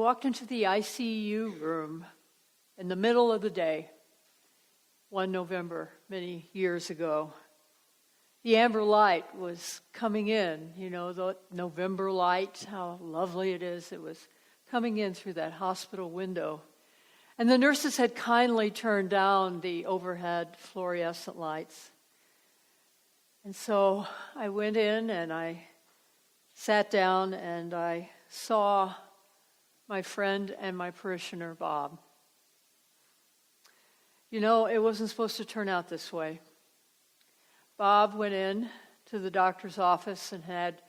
walked into the ICU room in the middle of the day, one November, many years ago. The amber light was coming in, the November light, how lovely it is. It was coming in through that hospital window. And the nurses had kindly turned down the overhead fluorescent lights. And so I went in and I sat down and I saw my friend and my parishioner, Bob. It wasn't supposed to turn out this way. Bob went in to the doctor's office and had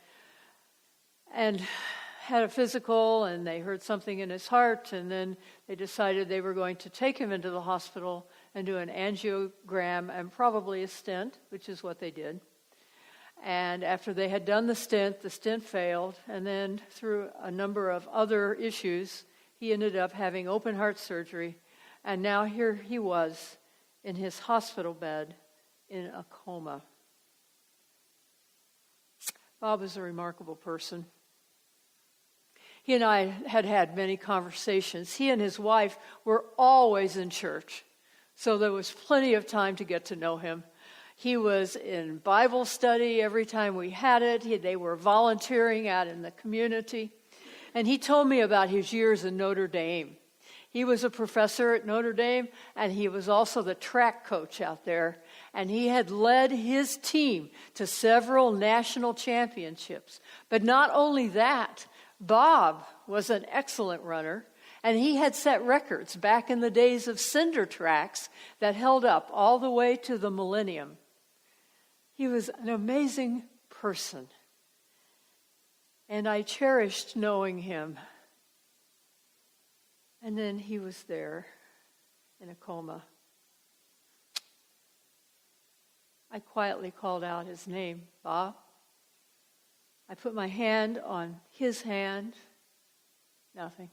a physical, and they heard something in his heart, and then they decided they were going to take him into the hospital and do an angiogram and probably a stent, which is what they did. And after they had done the stent failed, and then through a number of other issues, he ended up having open heart surgery, and now here he was in his hospital bed in a coma. Bob is a remarkable person. He and I had had many conversations. He and his wife were always in church, so there was plenty of time to get to know him. He was in Bible study every time we had it. They were volunteering out in the community. And he told me about his years in Notre Dame. He was a professor at Notre Dame, and he was also the track coach out there. And he had led his team to several national championships. But not only that, Bob was an excellent runner, and he had set records back in the days of cinder tracks that held up all the way to the millennium. He was an amazing person, and I cherished knowing him. And then he was there in a coma. I quietly called out his name, Bob. I put my hand on his hand. Nothing.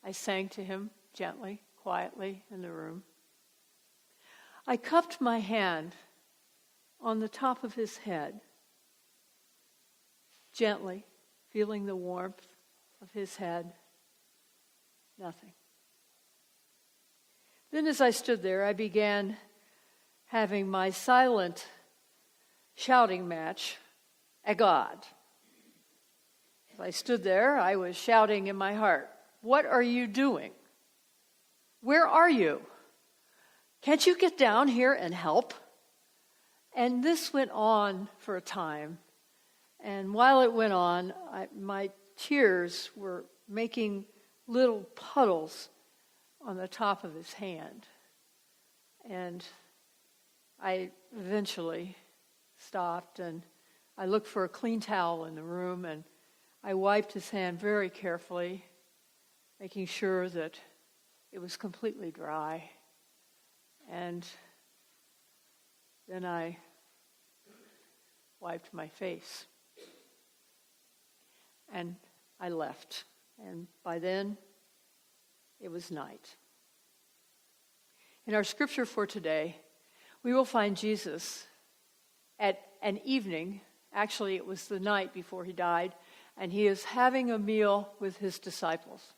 I sang to him gently, quietly in the room. I cupped my hand on the top of his head, gently, feeling the warmth of his head. Nothing. Then as I stood there, I began having my silent shouting match at God. As I stood there, I was shouting in my heart, "What are you doing? Where are you? Can't you get down here and help?" And this went on for a time. And while it went on, my tears were making little puddles on the top of his hand. And I eventually stopped and I looked for a clean towel in the room and I wiped his hand very carefully, making sure that it was completely dry. And then I wiped my face. And I left. And by then, it was night. In our scripture for today, we will find Jesus at an evening. Actually, it was the night before he died, and he is having a meal with his disciples.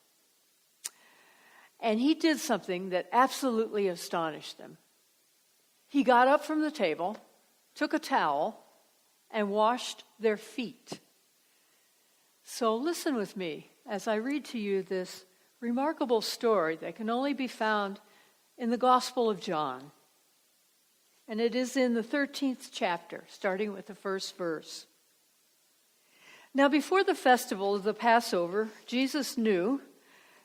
And he did something that absolutely astonished them. He got up from the table, took a towel, and washed their feet. So listen with me as I read to you this remarkable story that can only be found in the Gospel of John. And it is in the 13th chapter, starting with the first verse. Now before the festival of the Passover, Jesus knew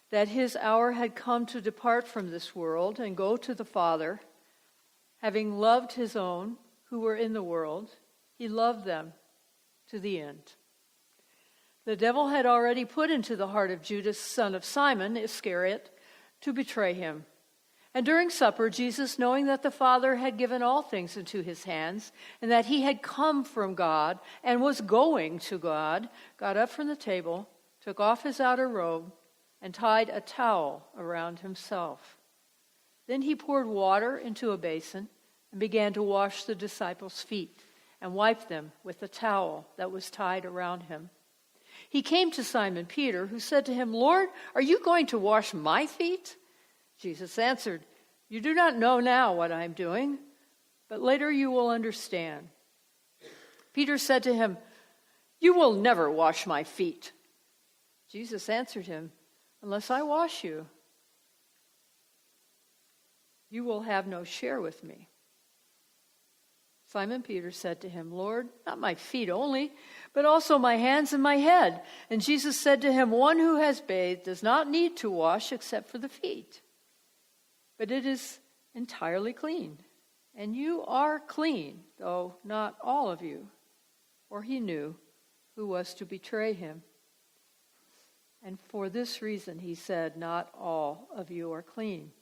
that his hour had come to depart from this world and go to the Father. Having loved his own who were in the world, he loved them to the end. The devil had already put into the heart of Judas, son of Simon Iscariot, to betray him. And during supper, Jesus, knowing that the Father had given all things into his hands, and that he had come from God and was going to God, got up from the table, took off his outer robe, and tied a towel around himself. Then he poured water into a basin and began to wash the disciples' feet and wipe them with the towel that was tied around him. He came to Simon Peter, who said to him, "Lord, are you going to wash my feet?" Jesus answered, "You do not know now what I am doing, but later you will understand." Peter said to him, "You will never wash my feet." Jesus answered him, "Unless I wash you, you will have no share with me." Simon Peter said to him, "Lord, not my feet only, but also my hands and my head." And Jesus said to him, "One who has bathed does not need to wash except for the feet, but it is entirely clean. And you are clean, though not all of you." For he knew who was to betray him. And for this reason he said, "Not all of you are clean."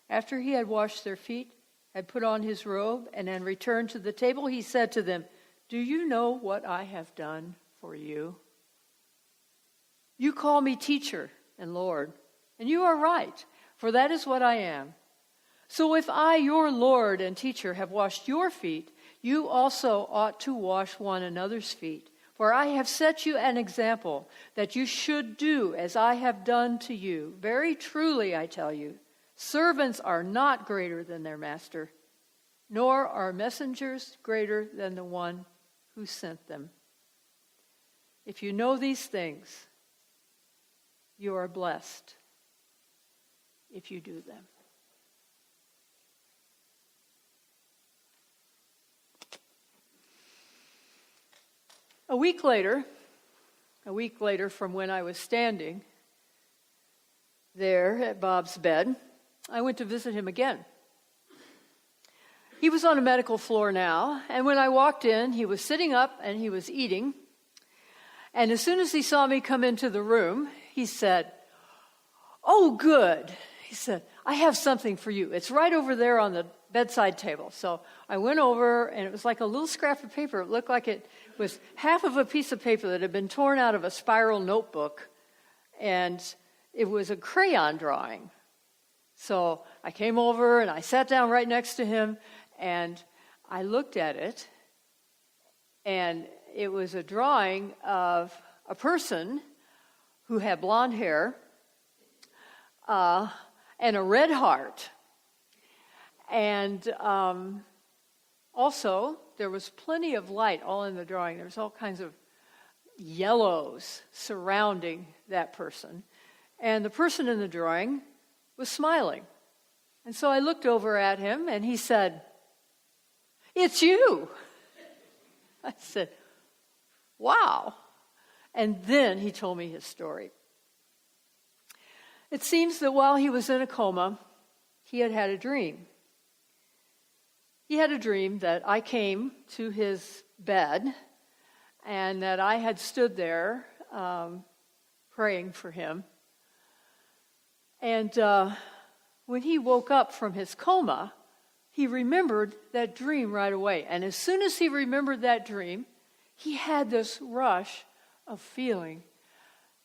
After he had washed their feet, had put on his robe, and then returned to the table, he said to them, "Do you know what I have done for you? You call me teacher and Lord, and you are right, for that is what I am. So if I, your Lord and teacher, have washed your feet, you also ought to wash one another's feet. For I have set you an example that you should do as I have done to you. Very truly, I tell you, servants are not greater than their master, nor are messengers greater than the one who sent them. If you know these things, you are blessed if you do them." A week later from when I was standing there at Bob's bed, I went to visit him again. He was on a medical floor now, and when I walked in, he was sitting up and he was eating. And as soon as he saw me come into the room, he said, "Oh, good." He said, "I have something for you. It's right over there on the bedside table." So I went over, and it was like a little scrap of paper. It looked like it was half of a piece of paper that had been torn out of a spiral notebook, and it was a crayon drawing. So I came over, and I sat down right next to him, and I looked at it, and it was a drawing of a person who had blonde hair and a red heart. And also, there was plenty of light all in the drawing. There was all kinds of yellows surrounding that person. And the person in the drawing was smiling. And so I looked over at him, and he said, "It's you." I said, "Wow." And then he told me his story. It seems that while he was in a coma, he had had a dream. He had a dream that I came to his bed and that I had stood there praying for him. And when he woke up from his coma, he remembered that dream right away. And as soon as he remembered that dream, he had this rush of feeling.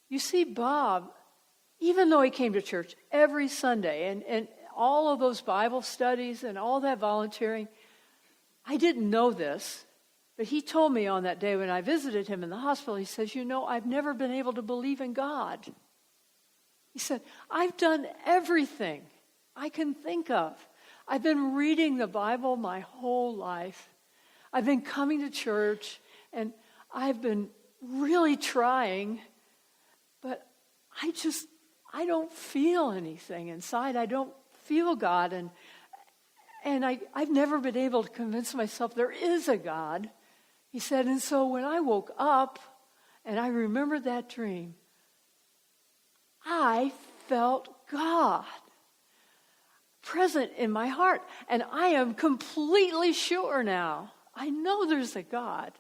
You see, Bob, even though he came to church every Sunday and all of those Bible studies and all that volunteering, I didn't know this, but he told me on that day when I visited him in the hospital, he says, "You know, I've never been able to believe in God." He said, "I've done everything I can think of. I've been reading the Bible my whole life. I've been coming to church, and I've been really trying, but I don't feel anything inside. I don't feel God, and I've never been able to convince myself there is a God." He said, "And so when I woke up and I remembered that dream, I felt God present in my heart. And I am completely sure now. I know there's a God.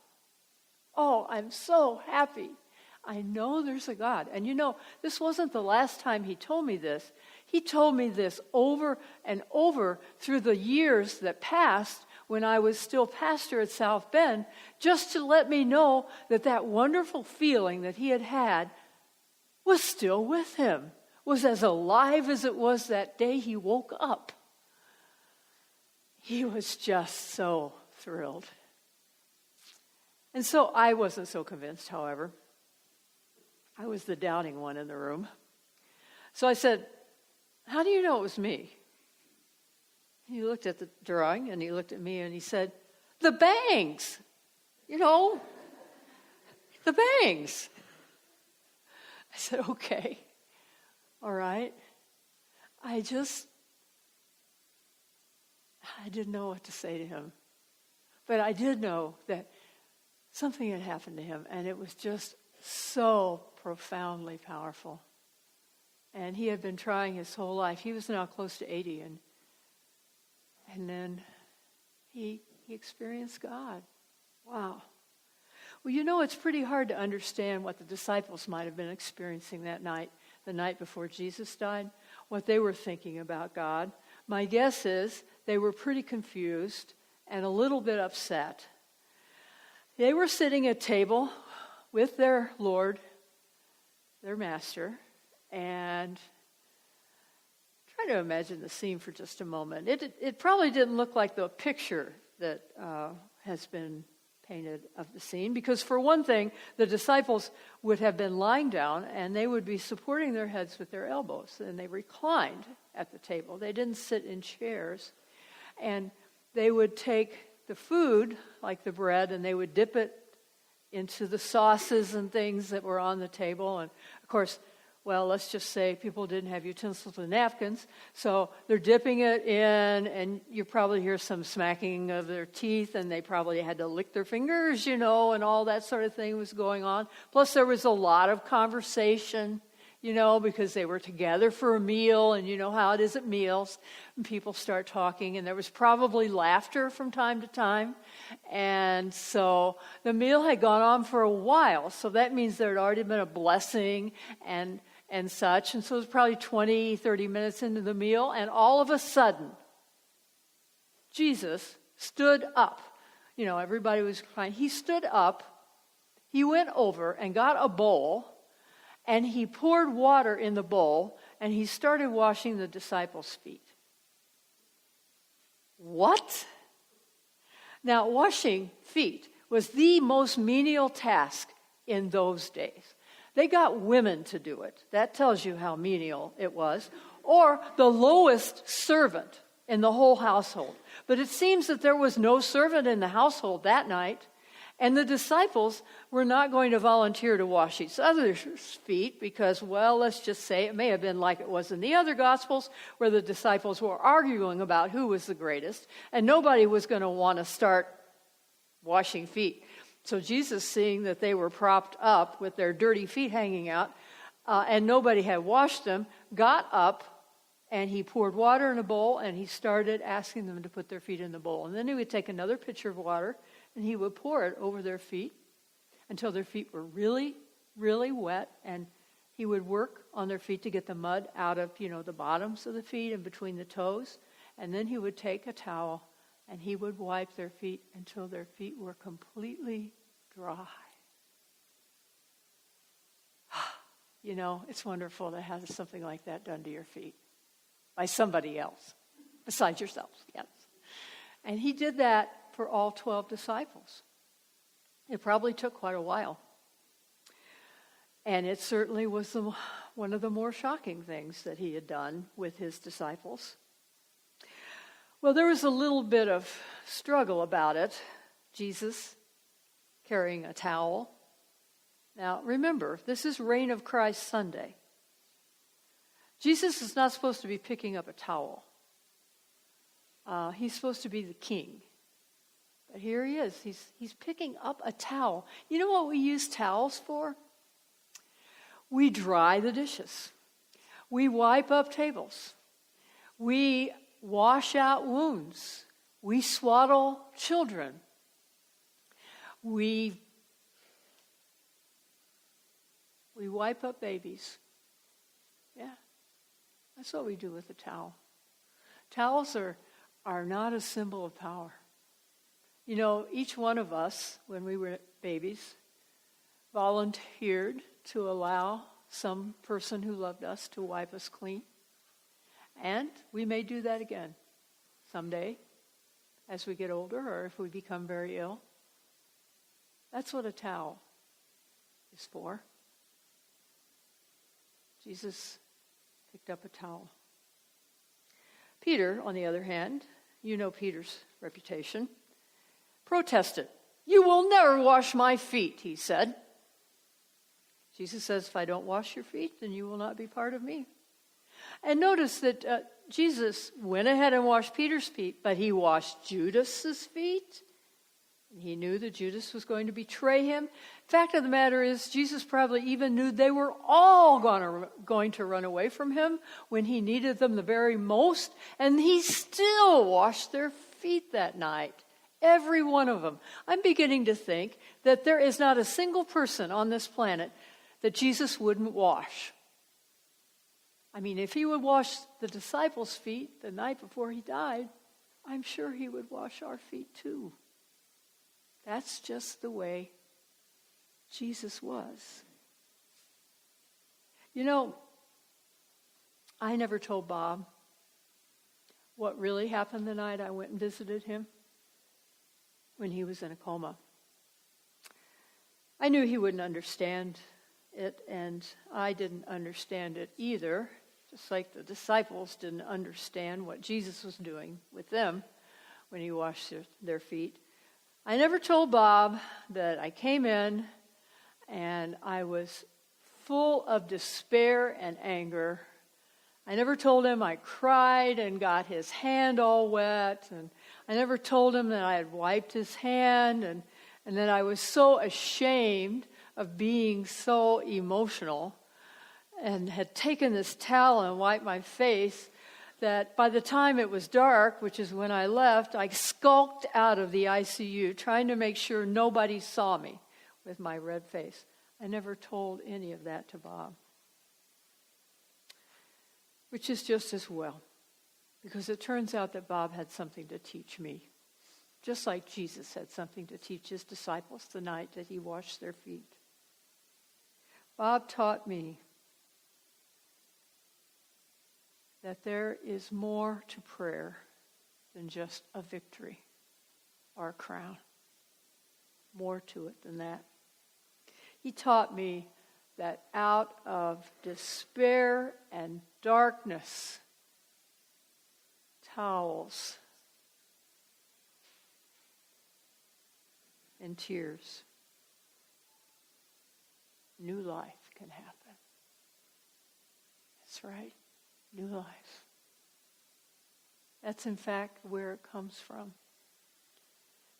Oh, I'm so happy. I know there's a God." And you know, this wasn't the last time he told me this. He told me this over and over through the years that passed when I was still pastor at South Bend, just to let me know that that wonderful feeling that he had had was still with him, was as alive as it was that day he woke up. He was just so thrilled. And so I wasn't so convinced, however. I was the doubting one in the room. So I said, "How do you know it was me?" He looked at the drawing, and he looked at me, and he said, "The bangs, the bangs." I said, "Okay, all right." I didn't know what to say to him. But I did know that something had happened to him, and it was just so profoundly powerful. And he had been trying his whole life. He was now close to 80, and then he experienced God. Wow. Well, it's pretty hard to understand what the disciples might have been experiencing that night, the night before Jesus died, what they were thinking about God. My guess is they were pretty confused and a little bit upset. They were sitting at table with their Lord, their Master, and try to imagine the scene for just a moment. It probably didn't look like the picture that has been painted of the scene, because for one thing, the disciples would have been lying down and they would be supporting their heads with their elbows, and they reclined at the table. They didn't sit in chairs, and they would take the food, like the bread, and they would dip it into the sauces and things that were on the table. And of course, well, let's just say people didn't have utensils and napkins, so they're dipping it in, and you probably hear some smacking of their teeth, and they probably had to lick their fingers, and all that sort of thing was going on. Plus, there was a lot of conversation, because they were together for a meal, and you know how it is at meals, and people start talking, and there was probably laughter from time to time. And so the meal had gone on for a while, so that means there had already been a blessing and such. And so it was probably 20, 30 minutes into the meal, and all of a sudden, Jesus stood up. Everybody was crying. He stood up, he went over and got a bowl, and he poured water in the bowl, and he started washing the disciples' feet. What? Now, washing feet was the most menial task in those days. They got women to do it. That tells you how menial it was. Or the lowest servant in the whole household. But it seems that there was no servant in the household that night, and the disciples were not going to volunteer to wash each other's feet because, well, let's just say it may have been like it was in the other Gospels, where the disciples were arguing about who was the greatest, and nobody was going to want to start washing feet. So Jesus, seeing that they were propped up with their dirty feet hanging out, and nobody had washed them, got up, and he poured water in a bowl, and he started asking them to put their feet in the bowl. And then he would take another pitcher of water, and he would pour it over their feet until their feet were really, really wet, and he would work on their feet to get the mud out of, the bottoms of the feet and between the toes. And then he would take a towel, and he would wipe their feet until their feet were completely dry. It's wonderful to have something like that done to your feet by somebody else besides yourselves, yes. And he did that for all 12 disciples. It probably took quite a while. And it certainly was one of the more shocking things that he had done with his disciples. Well, there was a little bit of struggle about it. Jesus carrying a towel. Now, remember, this is Reign of Christ Sunday. Jesus is not supposed to be picking up a towel. He's supposed to be the king. But here he is. He's picking up a towel. You know what we use towels for? We dry the dishes. We wipe up tables. We wash out wounds. We swaddle children. We wipe up babies. Yeah, that's what we do with a towel. Towels are not a symbol of power. Each one of us, when we were babies, volunteered to allow some person who loved us to wipe us clean. And we may do that again someday as we get older or if we become very ill. That's what a towel is for. Jesus picked up a towel. Peter, on the other hand, you know Peter's reputation, protested. "You will never wash my feet," he said. Jesus says, "If I don't wash your feet, then you will not be part of me." And notice that Jesus went ahead and washed Peter's feet, but he washed Judas's feet. He knew that Judas was going to betray him. Fact of the matter is, Jesus probably even knew they were all going to run away from him when he needed them the very most, and he still washed their feet that night. Every one of them. I'm beginning to think that there is not a single person on this planet that Jesus wouldn't wash. I mean, if he would wash the disciples' feet the night before he died, I'm sure he would wash our feet too. That's just the way Jesus was. You know, I never told Bob what really happened the night I went and visited him when he was in a coma. I knew he wouldn't understand it, and I didn't understand it either, just like the disciples didn't understand what Jesus was doing with them when he washed their feet. I never told Bob that I came in and I was full of despair and anger. I never told him I cried and got his hand all wet, and I never told him that I had wiped his hand, and that I was so ashamed of being so emotional and had taken this towel and wiped my face that by the time it was dark, which is when I left, I skulked out of the ICU trying to make sure nobody saw me with my red face. I never told any of that to Bob. Which is just as well, because it turns out that Bob had something to teach me, just like Jesus had something to teach his disciples the night that he washed their feet. Bob taught me that there is more to prayer than just a victory or a crown. More to it than that. He taught me that out of despair and darkness, towels and tears, new life can happen. That's right. New life. That's in fact where it comes from.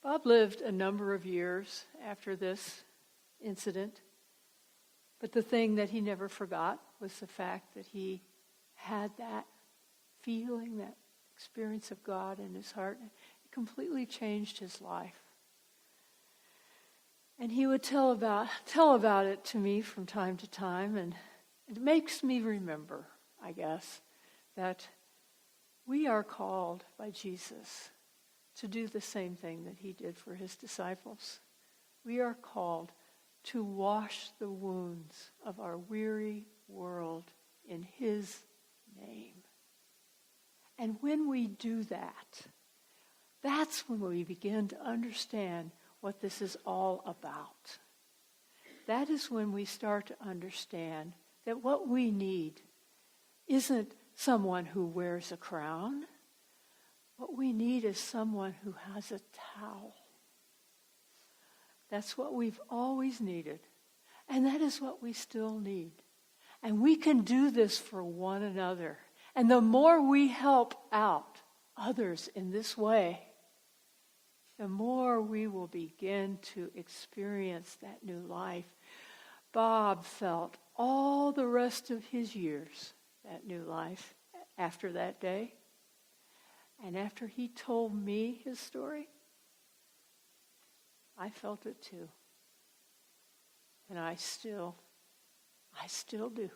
Bob lived a number of years after this incident, but the thing that he never forgot was the fact that he had that feeling, that experience of God in his heart. It completely changed his life. And he would tell about it to me from time to time, and it makes me remember, I guess, that we are called by Jesus to do the same thing that he did for his disciples. We are called to wash the wounds of our weary world in his name. And when we do that, that's when we begin to understand what this is all about. That is when we start to understand that what we need isn't someone who wears a crown. What we need is someone who has a towel. That's what we've always needed. And that is what we still need. And we can do this for one another. And the more we help out others in this way, the more we will begin to experience that new life. Bob felt all the rest of his years that new life after that day. And after he told me his story, I felt it too. And I still do.